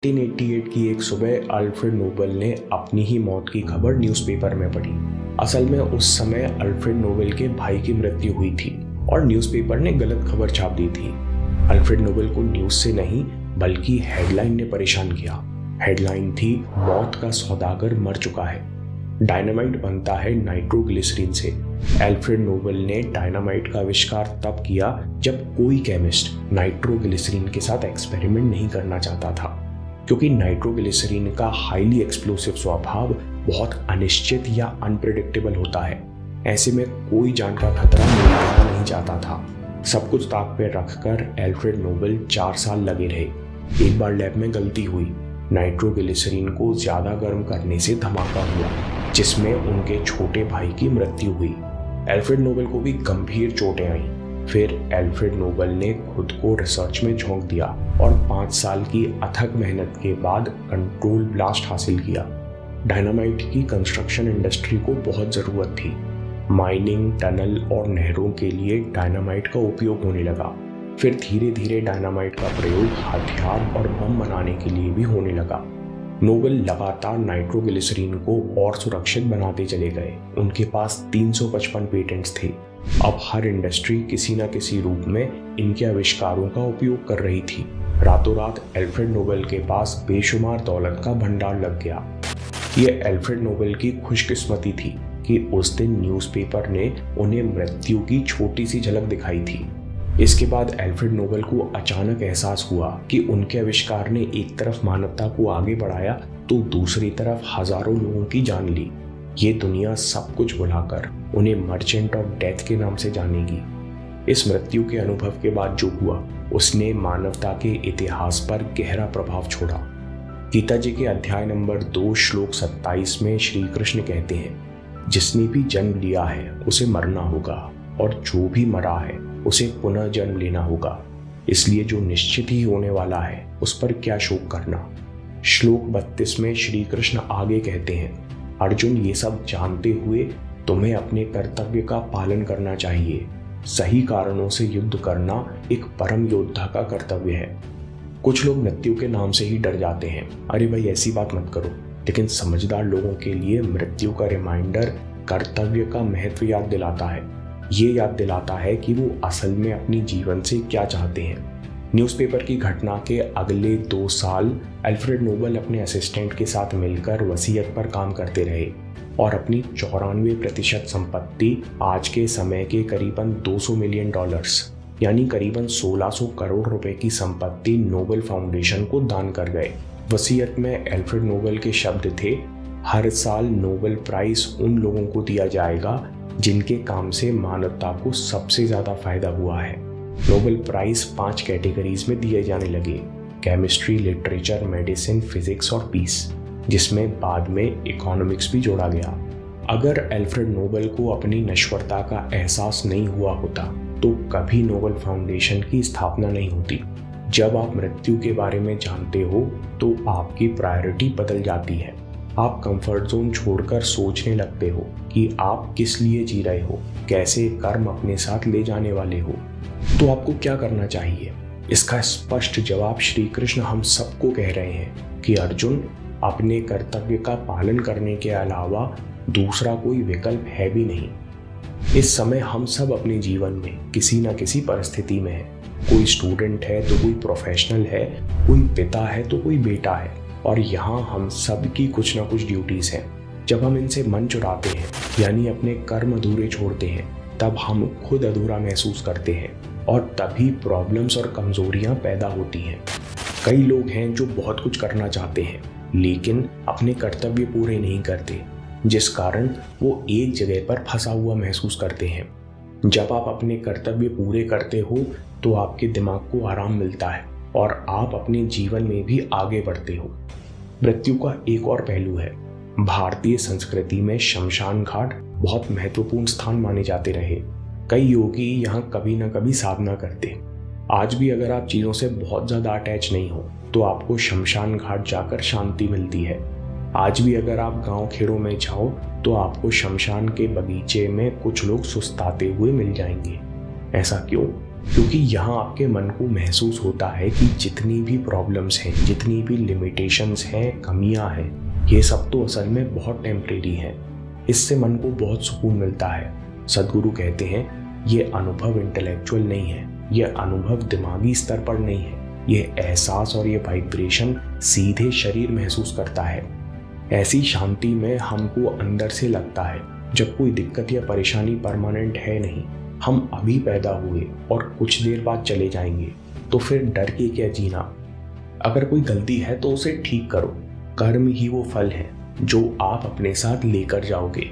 1988 की एक सुबह अल्फ्रेड नोबेल ने अपनी ही मौत की खबर न्यूज़पेपर में पढ़ी। असल में उस समय अल्फ्रेड नोबेल के भाई की मृत्यु हुई थी और न्यूज़पेपर ने गलत खबर छाप दी थी। अल्फ्रेड नोबेल को न्यूज़ से नहीं बल्कि हेडलाइन ने परेशान किया। हेडलाइन थी, मौत का सौदागर मर चुका है। डायनामाइट बनता है नाइट्रोग्लिसरीन से। अल्फ्रेड नोबेल ने डायनामाइट का आविष्कार तब किया जब कोई केमिस्ट नाइट्रोग्लिसरीन के साथ एक्सपेरिमेंट नहीं करना चाहता था, क्योंकि नाइट्रोग्लिसरीन का हाईली एक्सप्लोसिव स्वभाव बहुत अनिश्चित या अनप्रेडिक्टेबल होता है। ऐसे में कोई जान का खतरा निभाना नहीं चाहता था। सब कुछ ताक पे रखकर अल्फ्रेड नोबेल 4 साल लगे रहे। एक बार लैब में गलती हुई, नाइट्रोग्लिसरीन को ज्यादा गर्म करने से धमाका हुआ, जिसमें उनके छोटे भाई की मृत्यु हुई। अल्फ्रेड नोबेल को भी गंभीर चोटें आईं। फिर अल्फ्रेड नोबेल ने खुद को रिसर्च में झोंक दिया और 5 साल की अथक मेहनत के बाद कंट्रोल ब्लास्ट हासिल किया। डायनामाइट की कंस्ट्रक्शन इंडस्ट्री को बहुत ज़रूरत थी। माइनिंग, टनल और नहरों के लिए डायनामाइट का उपयोग होने लगा। फिर धीरे धीरे डायनामाइट का प्रयोग हथियार और बम बनाने के लिए भी होने लगा। नोबेल लगातार नाइट्रोग्लिसरीन को और सुरक्षित बनाते चले गए। उनके पास 355 पेटेंट्स थे। अब हर इंडस्ट्री किसी न किसी रूप में इनके आविष्कारों का उपयोग कर रही थी। रातों रात अल्फ्रेड नोबेल के पास बेशुमार दौलत का भंडार लग गया। ये अल्फ्रेड नोबेल की खुशकिस्मती थी कि उस दिन न्यूज़पेपर ने उन्हें मृत्यु की छोटी सी झलक दिखाई थी। इसके बाद अल्फ्रेड नोबेल को अचानक एहसास हुआ कि उनके आविष्कार ने एक तरफ मानवता को आगे बढ़ाया तो दूसरी तरफ हजारों लोगों की जान ली। ये दुनिया सब कुछ भुलाकर उन्हें मर्चेंट ऑफ डेथ के नाम से जानेगी। इस मृत्यु के अनुभव के बाद जो हुआ उसने मानवता के इतिहास पर गहरा प्रभाव छोड़ा। गीता जी के अध्याय नंबर 2 श्लोक 27 में श्री कृष्ण कहते हैं, जिसने भी जन्म लिया है उसे मरना होगा और जो भी मरा है उसे पुनः जन्म लेना होगा। इसलिए जो निश्चित ही होने वाला है उस पर क्या शोक करना। श्लोक 32 में श्री कृष्ण आगे कहते हैं, अर्जुन, ये सब जानते हुए तुम्हें अपने कर्तव्य का पालन करना चाहिए। सही कारणों से युद्ध करना एक परम योद्धा का कर्तव्य है। कुछ लोग मृत्यु के नाम से ही डर जाते हैं। अरे भाई, ऐसी बात मत करो। लेकिन समझदार लोगों के लिए मृत्यु का रिमाइंडर कर्तव्य का महत्व याद दिलाता है। ये याद दिलाता है कि वो असल में अपनी जीवन से क्या चाहते हैं। न्यूज़पेपर की घटना के अगले 2 साल अल्फ्रेड नोबेल अपने असिस्टेंट के साथ मिलकर वसीयत पर काम करते रहे और अपनी 94% संपत्ति, आज के समय के करीबन $200 मिलियन यानी करीबन 1600 करोड़ रुपए की संपत्ति नोबेल फाउंडेशन को दान कर गए। वसीयत में अल्फ्रेड नोबेल के शब्द थे, हर साल नोबेल प्राइज उन लोगों को दिया जाएगा जिनके काम से मानवता को सबसे ज्यादा फायदा हुआ है। नोबेल प्राइज 5 कैटेगरीज में दिए जाने लगे, केमिस्ट्री, लिटरेचर, मेडिसिन, फिजिक्स और पीस, जिसमें बाद में इकोनॉमिक्स भी जोड़ा गया। अगर अल्फ्रेड नोबेल को अपनी नश्वरता का एहसास नहीं हुआ होता तो कभी नोबेल फाउंडेशन की स्थापना नहीं होती। जब आप मृत्यु के बारे में जानते हो तो आपकी प्रायोरिटी बदल जाती है। आप कंफर्ट जोन छोड़कर सोचने लगते हो कि आप किस लिए जी रहे हो, कैसे कर्म अपने साथ ले जाने वाले हो। तो आपको क्या करना चाहिए? इसका स्पष्ट जवाब श्री कृष्ण हम सबको कह रहे हैं कि अर्जुन, अपने कर्तव्य का पालन करने के अलावा दूसरा कोई विकल्प है भी नहीं। इस समय हम सब अपने जीवन में किसी न किसी परिस्थिति में हैं। कोई स्टूडेंट है तो कोई प्रोफेशनल है, कोई पिता है तो कोई बेटा है, और यहाँ हम सब की कुछ ना कुछ ड्यूटीज हैं। जब हम इनसे मन चुराते हैं यानी अपने कर्म अधूरे छोड़ते हैं, तब हम खुद अधूरा महसूस करते हैं और तभी प्रॉब्लम्स और कमजोरियां पैदा होती हैं। कई लोग हैं जो बहुत कुछ करना चाहते हैं लेकिन अपने कर्तव्य पूरे नहीं करते, जिस कारण वो एक जगह पर फंसा हुआ महसूस करते हैं। जब आप अपने कर्तव्य पूरे करते हो तो आपके दिमाग को आराम मिलता है और आप अपने जीवन में भी आगे बढ़ते हो। मृत्यु का एक और पहलू है। भारतीय संस्कृति में शमशान घाट बहुत महत्वपूर्ण स्थान माने जाते रहे। कई योगी यहाँ कभी न कभी साधना करते। आज भी अगर आप चीज़ों से बहुत ज़्यादा अटैच नहीं हो तो आपको शमशान घाट जाकर शांति मिलती है। आज भी अगर आप गांव खेड़ों में जाओ तो आपको शमशान के बगीचे में कुछ लोग सुस्ताते हुए मिल जाएंगे। ऐसा क्यों? क्योंकि यहाँ आपके मन को महसूस होता है कि जितनी भी प्रॉब्लम्स हैं, जितनी भी लिमिटेशंस हैं, कमियां हैं, ये सब तो असल में बहुत टेम्परेरी हैं। इससे मन को बहुत सुकून मिलता है। सद्गुरु कहते हैं ये अनुभव इंटेलेक्चुअल नहीं है, ये अनुभव दिमागी स्तर पर नहीं है, ये एहसास और ये वाइब्रेशन सीधे शरीर महसूस करता है। ऐसी शांति में हमको अंदर से लगता है जब कोई दिक्कत या परेशानी परमानेंट है नहीं, हम अभी पैदा हुए और कुछ देर बाद चले जाएंगे, तो फिर डर के क्या जीना। अगर कोई गलती है तो उसे ठीक करो। कर्म ही वो फल है जो आप अपने साथ लेकर जाओगे।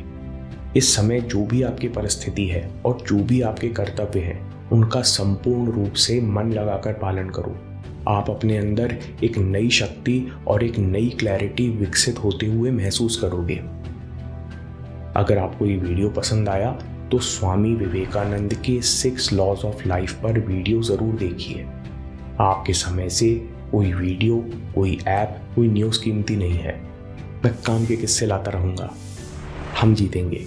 इस समय जो भी आपकी परिस्थिति है और जो भी आपके कर्तव्य हैं, उनका संपूर्ण रूप से मन लगाकर पालन करो। आप अपने अंदर एक नई शक्ति और एक नई क्लैरिटी विकसित होते हुए महसूस करोगे। अगर आपको ये वीडियो पसंद आया तो स्वामी विवेकानंद के 6 लॉज ऑफ लाइफ पर वीडियो ज़रूर देखिए। आपके समय से कोई वीडियो, कोई ऐप, कोई न्यूज़ कीमती नहीं है। मैं काम के किस्से लाता रहूँगा। हम जीतेंगे।